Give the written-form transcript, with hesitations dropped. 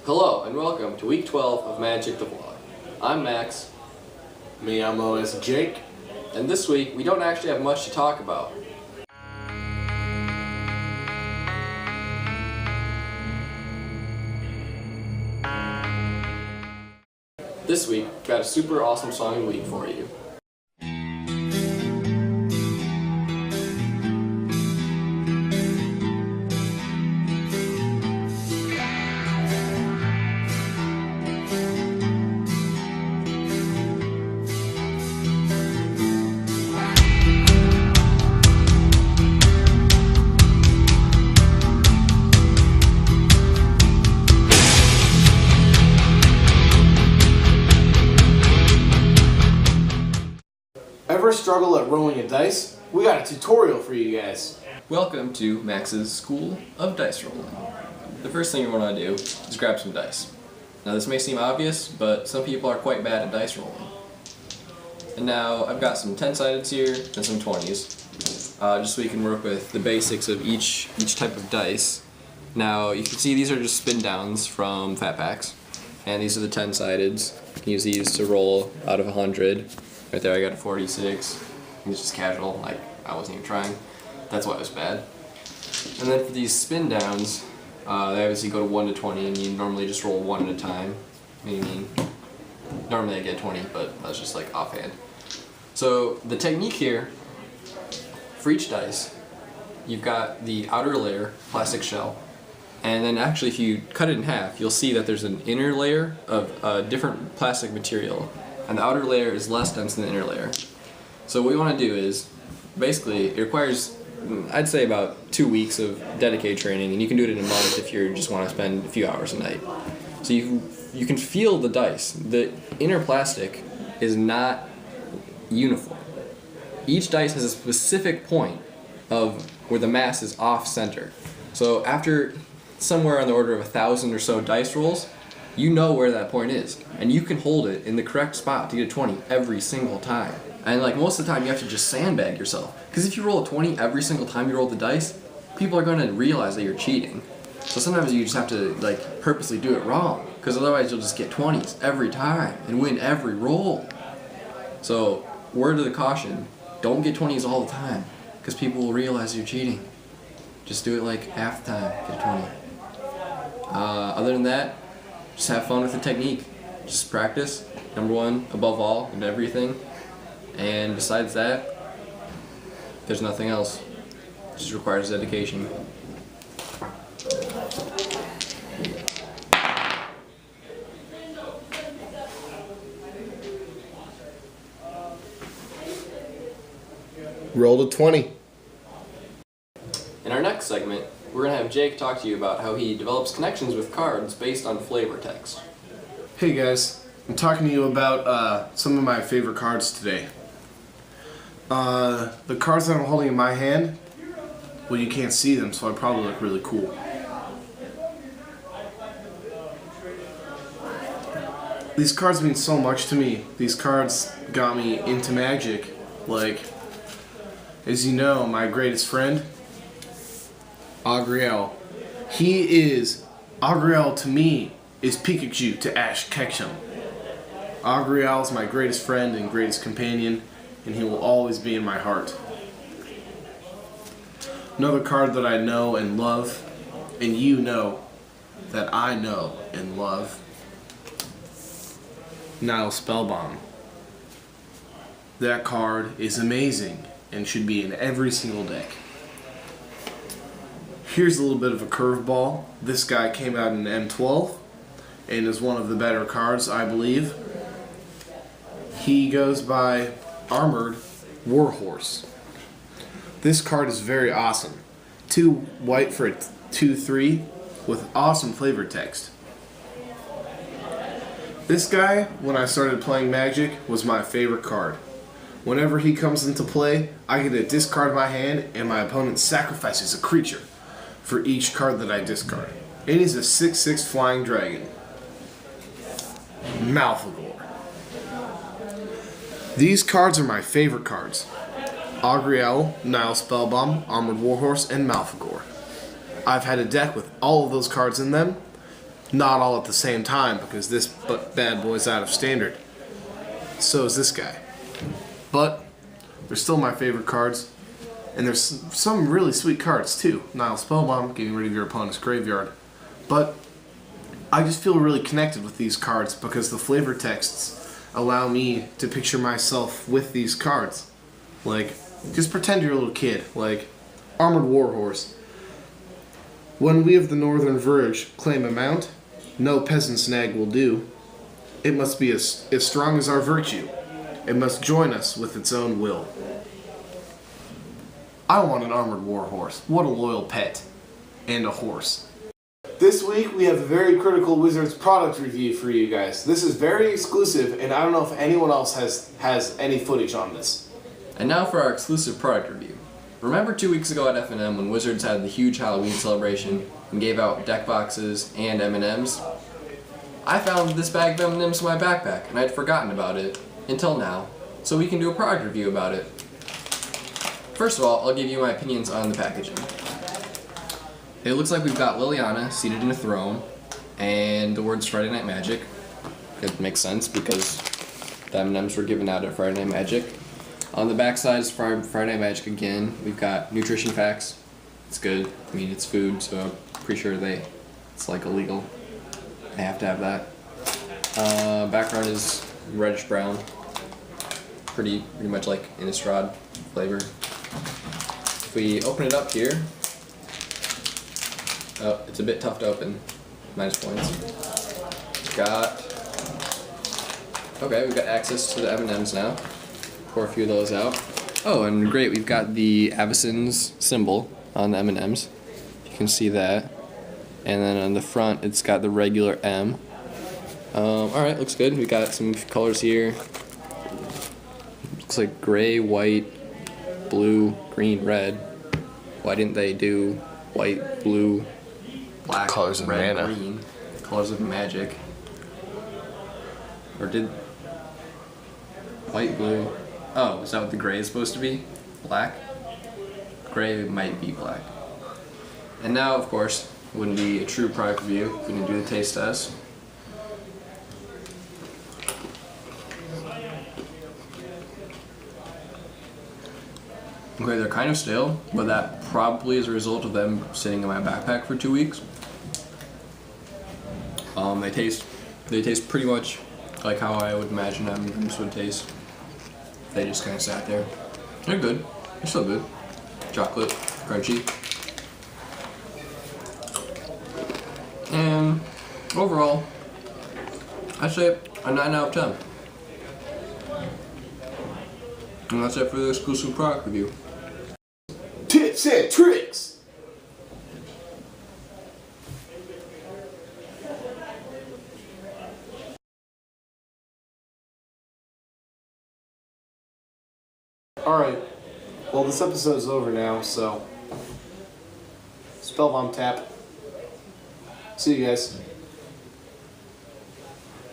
Hello and welcome to week 12 of Magic the Vlog. I'm Max. Me, I'm always Jake. And this week we don't actually have much to talk about. This week, we've got a super awesome song of the week for you. Ever struggle at rolling a dice? We got a tutorial for you guys. Welcome to Max's School of Dice Rolling. The first thing you want to do is grab some dice. Now this may seem obvious, but some people are quite bad at dice rolling. And now I've got some 10-sideds here and some 20s, just so we can work with the basics of each type of dice. Now you can see these are just spin downs from Fat Packs, and these are the 10-sideds. You can use these to roll out of 100. Right there I got a 46. It's just casual, like I wasn't even trying. That's why it was bad. And then for these spin downs, they obviously go to 1 to 20, and you normally just roll one at a time. Meaning, normally I get 20, but that's just like offhand. So the technique here, for each dice, you've got the outer layer, plastic shell, and then actually if you cut it in half, you'll see that there's an inner layer of different plastic material, and the outer layer is less dense than the inner layer. So what we want to do is, basically, it requires, I'd say, about 2 weeks of dedicated training, and you can do it in a month if you just want to spend a few hours a night. So you can feel the dice. The inner plastic is not uniform. Each dice has a specific point of where the mass is off center. So after somewhere on the order of 1,000 or so dice rolls, you know where that point is, and you can hold it in the correct spot to get a 20 every single time. And like most of the time you have to just sandbag yourself, because if you roll a 20 every single time you roll the dice, people are going to realize that you're cheating. So sometimes you just have to like purposely do it wrong, because otherwise you'll just get 20s every time and win every roll. So word of the caution, don't get 20s all the time, because people will realize you're cheating. Just do it like half the time, get a 20. Other than that, just have fun with the technique. Just practice, number one, above all, and everything. And besides that, there's nothing else. It just requires dedication. Roll to 20. In our next segment, we're going to have Jake talk to you about how he develops connections with cards based on flavor text. Hey guys, I'm talking to you about some of my favorite cards today. The cards that I'm holding in my hand, well, you can't see them, so I probably look really cool. These cards mean so much to me. These cards got me into Magic. Like, as you know, my greatest friend, Agriel. Agriel to me is Pikachu to Ash Ketchum. Agriel is my greatest friend and greatest companion, and he will always be in my heart. Another card that I know and love, and you know that I know and love, Nile Spellbomb. That card is amazing and should be in every single deck. Here's a little bit of a curveball. This guy came out in M12 and is one of the better cards, I believe. He goes by Armored Warhorse. This card is very awesome. 2 white for a 2/3 with awesome flavor text. This guy, when I started playing Magic, was my favorite card. Whenever he comes into play, I get to discard my hand and my opponent sacrifices a creature for each card that I discard. It is a 6/6 flying dragon. Malfagor. These cards are my favorite cards. Agriel, Nile Spellbomb, Armored Warhorse, and Malfagor. I've had a deck with all of those cards in them. Not all at the same time, because this bad boy's out of standard. So is this guy. But they're still my favorite cards. And there's some really sweet cards too. Nile Spellbomb, getting rid of your opponent's graveyard. But I just feel really connected with these cards because the flavor texts allow me to picture myself with these cards. Like, just pretend you're a little kid. Like, Armored Warhorse. When we of the Northern Verge claim a mount, no peasant's nag will do. It must be as strong as our virtue. It must join us with its own will. I want an Armored Warhorse. What a loyal pet. And a horse. This week we have a very critical Wizards product review for you guys. This is very exclusive, and I don't know if anyone else has any footage on this. And now for our exclusive product review. Remember 2 weeks ago at F&M when Wizards had the huge Halloween celebration and gave out deck boxes and M&Ms? I found this bag of M&Ms in my backpack and I'd forgotten about it until now, so we can do a product review about it. First of all, I'll give you my opinions on the packaging. It looks like we've got Liliana seated in a throne and the words Friday Night Magic. It makes sense because the M&Ms were given out at Friday Night Magic. On the back side is Friday Night Magic again. We've got nutrition facts. It's good. I mean, it's food, so I'm pretty sure it's like illegal. They have to have that. Background is reddish brown. Pretty much like Innistrad flavor. If we open it up here, oh, it's a bit tough to open. Minus points. We've got access to the M&Ms now. Pour a few of those out. Oh, and great, we've got the Avacyn's symbol on the M&Ms. You can see that. And then on the front, it's got the regular M. Alright, looks good. We got some colors here. Looks like gray, white, blue, green, red. Why didn't they do white, blue, black, colors of red, mana. green? Colors of magic. Or did white, blue? Oh, is that what the gray is supposed to be? Black? Gray might be black. And now, of course, it wouldn't be a true product review if we didn't do the taste test. Okay, they're kind of stale, but that probably is a result of them sitting in my backpack for 2 weeks. They taste pretty much like how I would imagine M&Ms would taste. They just kind of sat there. They're good. They're still good. Chocolate, crunchy. And overall, I'd say a 9 out of 10. And that's it for the exclusive product review. Tips and tricks! Alright, well this episode's over now, so Spellbomb tap. See you guys.